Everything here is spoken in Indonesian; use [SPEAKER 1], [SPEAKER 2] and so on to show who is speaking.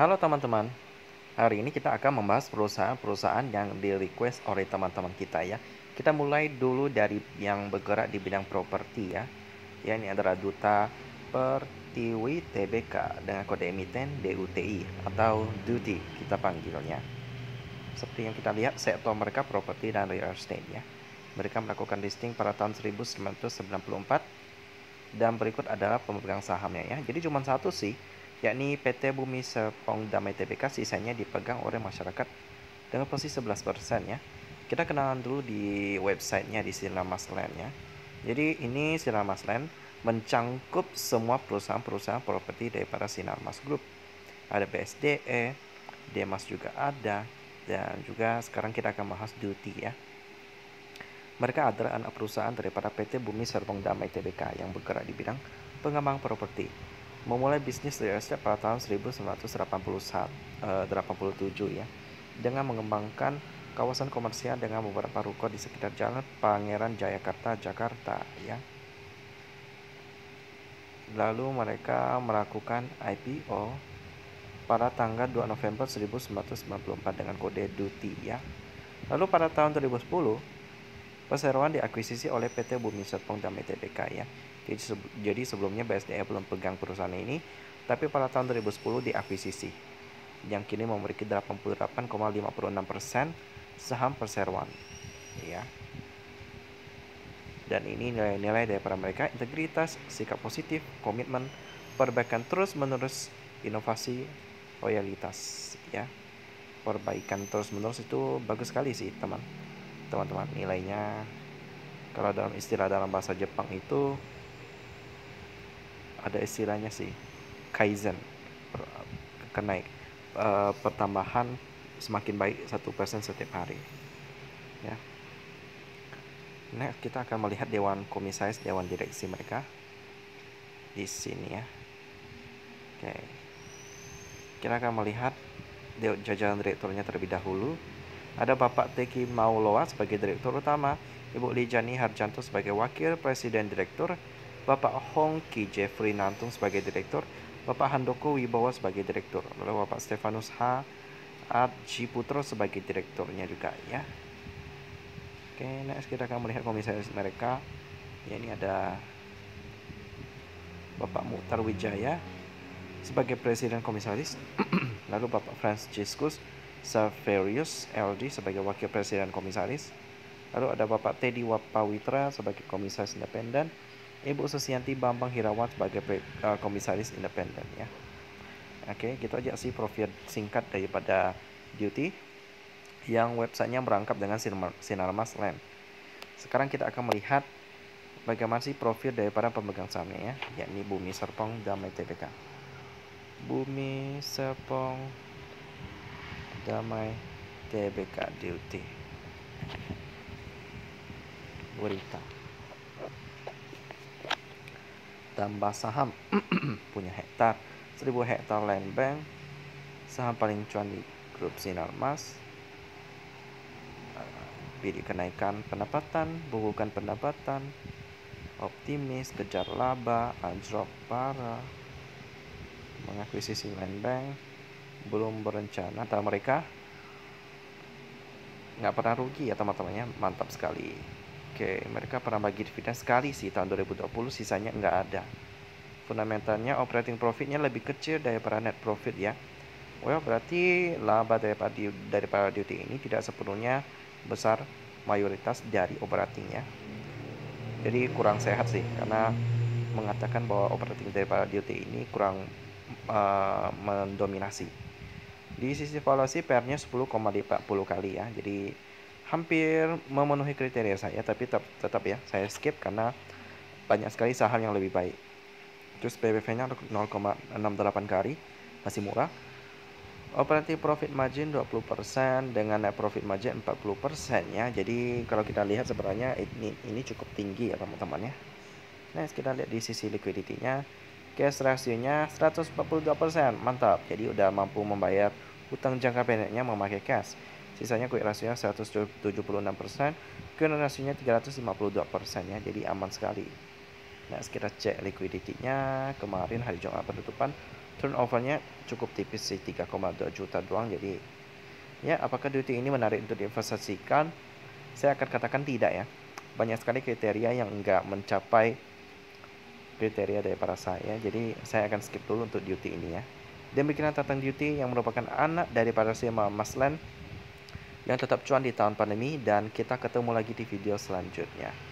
[SPEAKER 1] Halo teman-teman, hari ini kita akan membahas perusahaan-perusahaan yang di-request oleh teman-teman kita ya. Kita mulai dulu dari yang bergerak di bidang properti ya. Ya, ini adalah Duta Pertiwi Tbk dengan kode emiten DUTI atau DUTI kita panggilnya. Seperti yang kita lihat, sektor mereka properti dan real estate ya. Mereka melakukan listing pada tahun 1994 dan berikut adalah pemegang sahamnya ya. Jadi cuma satu sih, yakni PT Bumi Serpong Damai Tbk, sisanya dipegang oleh masyarakat dengan posisi 11% ya. Kita kenalan dulu di websitenya di Sinarmas Land ya. Jadi ini Sinarmas Land mencangkup semua perusahaan-perusahaan properti daripada Sinarmas Group. Ada BSDE, Demas juga ada, dan juga sekarang kita akan bahas Duty ya. Mereka adalah anak perusahaan daripada PT Bumi Serpong Damai Tbk yang bergerak di bidang pengembang properti. Memulai bisnis real estate pada tahun 1987 ya, dengan mengembangkan kawasan komersial dengan beberapa ruko di sekitar Jalan Pangeran Jayakarta, Jakarta ya. Lalu mereka melakukan IPO pada tanggal 2 November 1994 dengan kode DUTI ya. Lalu pada tahun 2010 perseroan diakuisisi oleh PT Bumi Serpong Damai Tbk ya. Jadi sebelumnya BSDE belum pegang perusahaan ini, tapi pada tahun 2010 diakuisisi, yang kini memiliki 88,56% saham perseroan ya. Dan ini nilai-nilai daripada mereka: integritas, sikap positif, komitmen, perbaikan terus-menerus, inovasi, loyalitas ya. Perbaikan terus-menerus itu bagus sekali sih teman-teman. Nilainya, kalau dalam istilah dalam bahasa Jepang itu ada istilahnya sih, kaizen, pertambahan semakin baik 1% setiap hari ya. Next kita akan melihat dewan komisaris, dewan direksi mereka di sini ya. Oke, kita akan melihat jajaran direkturnya terlebih dahulu. Ada Bapak Teki Mauloa sebagai direktur utama, Ibu Lijani Harjanto sebagai wakil presiden direktur, Bapak Hong Ki Jeffrey Nantung sebagai direktur, Bapak Handoko Wibowo sebagai direktur, lalu Bapak Stefanus H. Adjiputro sebagai direkturnya juga ya. Oke, next kita akan melihat komisaris mereka ya. Ini ada Bapak Mukhtar Wijaya sebagai presiden komisaris lalu Bapak Franciscus Saverius LD sebagai wakil presiden komisaris, lalu ada Bapak Teddy Wapawitra sebagai komisaris independen, Ibu Susianti Bambang Hirawan sebagai komisaris independen ya. Oke, gitu aja sih profil singkat daripada Duty yang websitenya merangkap dengan Sinarmas Land. Sekarang kita akan melihat bagaimana sih profil daripada pemegang sahamnya ya, yakni Bumi Serpong Damai Tbk. Bumi Serpong Damai Tbk Duty. Berita tambah saham punya hektar 1000 hektar land bank, saham paling cuan di grup Sinarmas, bidik kenaikan pendapatan, bukukan pendapatan, optimis, kejar laba, anjlok parah, mengakuisisi land bank, belum berencana. Atau mereka nggak pernah rugi ya teman-temannya, mantap sekali. Oke, mereka pernah bagi dividen sekali sih tahun 2020, sisanya nggak ada. Fundamentalnya operating profitnya lebih kecil daripada net profit ya. Well, berarti laba daripada Duty ini tidak sepenuhnya besar mayoritas dari operating ya. Jadi kurang sehat sih, karena mengatakan bahwa operating daripada Duty ini kurang mendominasi. Di sisi valuasi PR-nya 10,40 kali ya. Jadi hampir memenuhi kriteria saya, tapi tetap ya saya skip karena banyak sekali saham yang lebih baik. Terus PBV-nya 0,68 kali, masih murah. Operating profit margin 20% dengan net profit margin 40% ya. Jadi kalau kita lihat sebenarnya ini cukup tinggi ya teman-teman ya. Nah, kita lihat di sisi liquidity-nya, cash ratio-nya 142%, mantap. Jadi udah mampu membayar hutang jangka pendeknya memakai cash. Sisanya quick ratio-nya 176%, current ratio-nya 352% ya. Jadi aman sekali. Nah, kita cek liquidity-nya kemarin hari Jumat penutupan turnovernya cukup tipis sih, 3,2 juta doang. Jadi ya, apakah duty ini menarik untuk diinvestasikan? Saya akan katakan tidak ya. Banyak sekali kriteria yang enggak mencapai kriteria dari para saya. Jadi saya akan skip dulu untuk duty ini ya. Demikian tentang duty yang merupakan anak dari para Maslen yang tetap cuan di tahun pandemi, dan kita ketemu lagi di video selanjutnya.